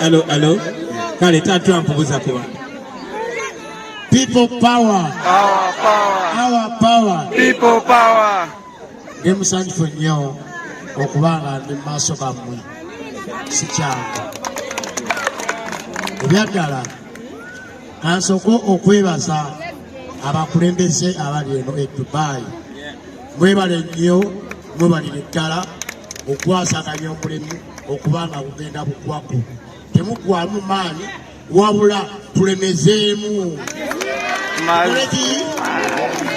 Hello. Kale tatu ampuguza kwa. People power. Our power. People power. Emusanjifo nnyo okubanga ndi maaso gammwe sikyanga. Ebyagala kansoko okwebaza abakulembeze abali eno e Dubai. Mwebale nnyo mwebalire ddala okwasaganya omulimu okubanga kugenda bugwaku. Temugwamu maanyi wabula tulemezeemu.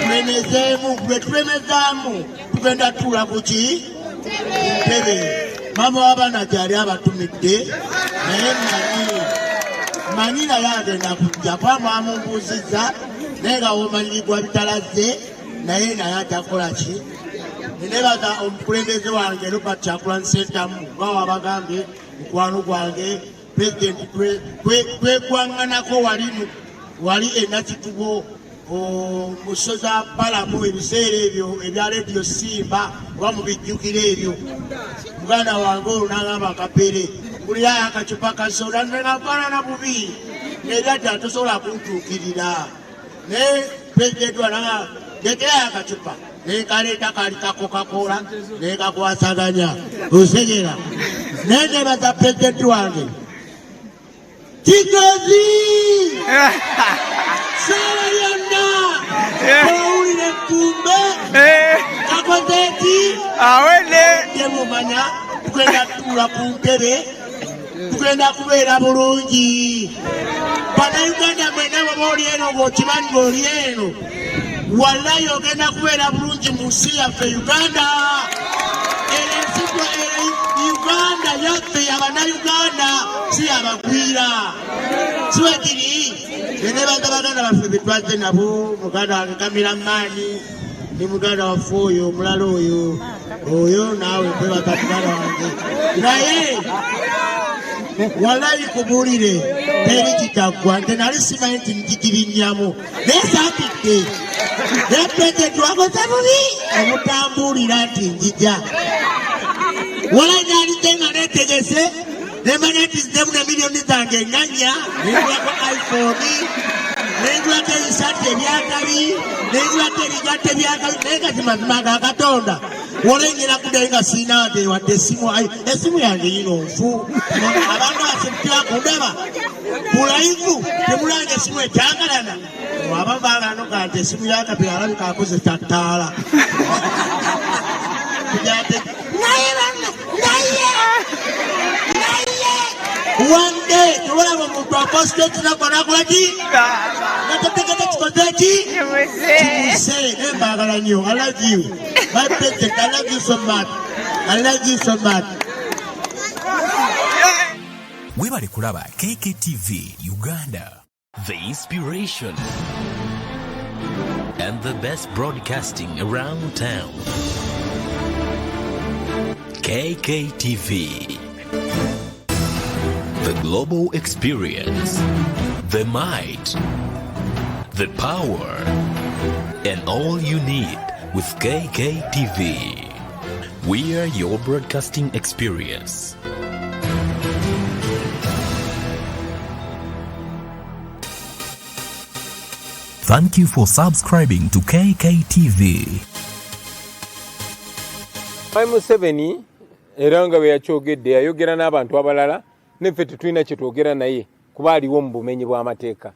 Tulemezeemu tugenda tuula ku ki ntebe. Mama w'abaana gyali abatumidde naye manyi naye agenda kujja kwamwamumbuuzizza naye nga womanyirirwa bitalaze naye ajja kukola ki. Nebaza omukulembeze wange Robert Kyagulanyi Ssentamu nga wabagambye mukwano gwange Pulezidenti twekwanganako wali enakitubo musoza Palamu ebiseera ebyo ebya Radio Simba oba mubijjukira ebyo. Muganda wange olwo n'agamba akapere kulirayo akacupa ka soda nengafaanana bubi nebyadda tosobola kuntuukirira naye Pulezidenti wananga lekerayo akacupa nekaleeta kali ka Coca-Cola nekakwasaganya osegera naye nebaza Pulezidenti wange Kigozi sawa yonna owulire Nkumbe akoze eki awene temumanya tugenda tutuula ku ntebe tugenda kubeera bulungi. Bannayuganda mwena baba oli eno ng'okimanyi ng'oli eno wallahi ogenda kubeera bulungi mu nsi yaffe Uganda. Uganda yaffe Abannayuganda si abagwira siwekiri. Nenebaza baganda baffe betwazze nabo muganda wange Kamirammani ne muganda waffe oyo omulala oyo naawe kwebaza muganda wange naye wallahi kubuulire teri kitaggwa nte nali simanyi nti njigirinyamu naye saakidde naye Pulezidenti wakoze bubi omutambuulira nti njija wala naalidde nga neetegese nemanya nti nzemu ne miliyoni zange enganya nengulako iPhone nengulako ebisaati ebyakabi nengulako ebigatte ebyakabi naye kati mazima ga Katonda wolengera kuddayo nga siina wate wadde esimu yange yino nfu. Abantu basepitira kundaba bulayivu temulanga esimu ekyagalana abavaalanoga nti esimu yakapira alabika akoze tattaala one day tewalaba omuntu apositeti nakonakolaki natategete kikoze ki kimuse nembagala nnyo. I love you my President. I love you so much. I love you so much. Webale kulaba KKTV Uganda, the inspiration and the best broadcasting around town. KKTV, the global experience, the might, the power, and all you need with KKTV. We are your broadcasting experience. Thank you for subscribing to KKTV. Museveni era nga bwe yakyogedde yayogera n'abantu abalala neffe tetulina kye twogera naye kuba aliwo mu bumenyi bw'amateeka.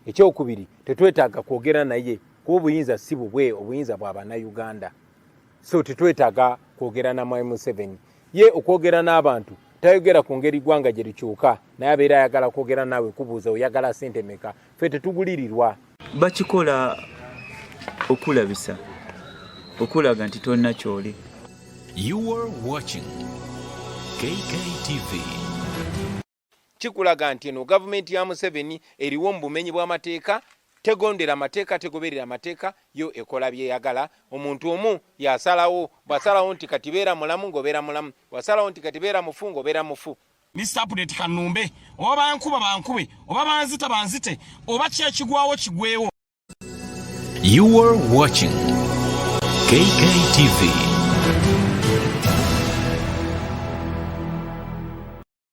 Ekyokubiri tetwetaaga kwogera naye kuba obuyinza si bubwe, obuyinza bwa bannayuganda. So tetwetaaga kwogera na Mwai Museveni. Ye okwogera n'abantu tayogera ku ngeri ggwanga gye likyuka naye abeera ayagala kwogera naawe kubuuza oyagala ssente meka. Ffe tetugulirirwa. Bakikola okulabisa okulaga nti tolina kyoli. You are watching KKTV. Kikulaga nti eno gavumenti ya Museveni eriwo mu bumenyi bw'amateeka, tegondera amateeka, tegoberera amateeka, yo ekola byeyagala. Omuntu omu yasalawo, bwasalawo nti kati beera mulamu ng'obeera mulamu, wasalawo nti kati beera mufu ng'obeera mufu. Mr. Update Kanumbe, oba bankuba bankube, oba banzita banzite, oba kyekigwawo kigwewo. You are watching KKTV.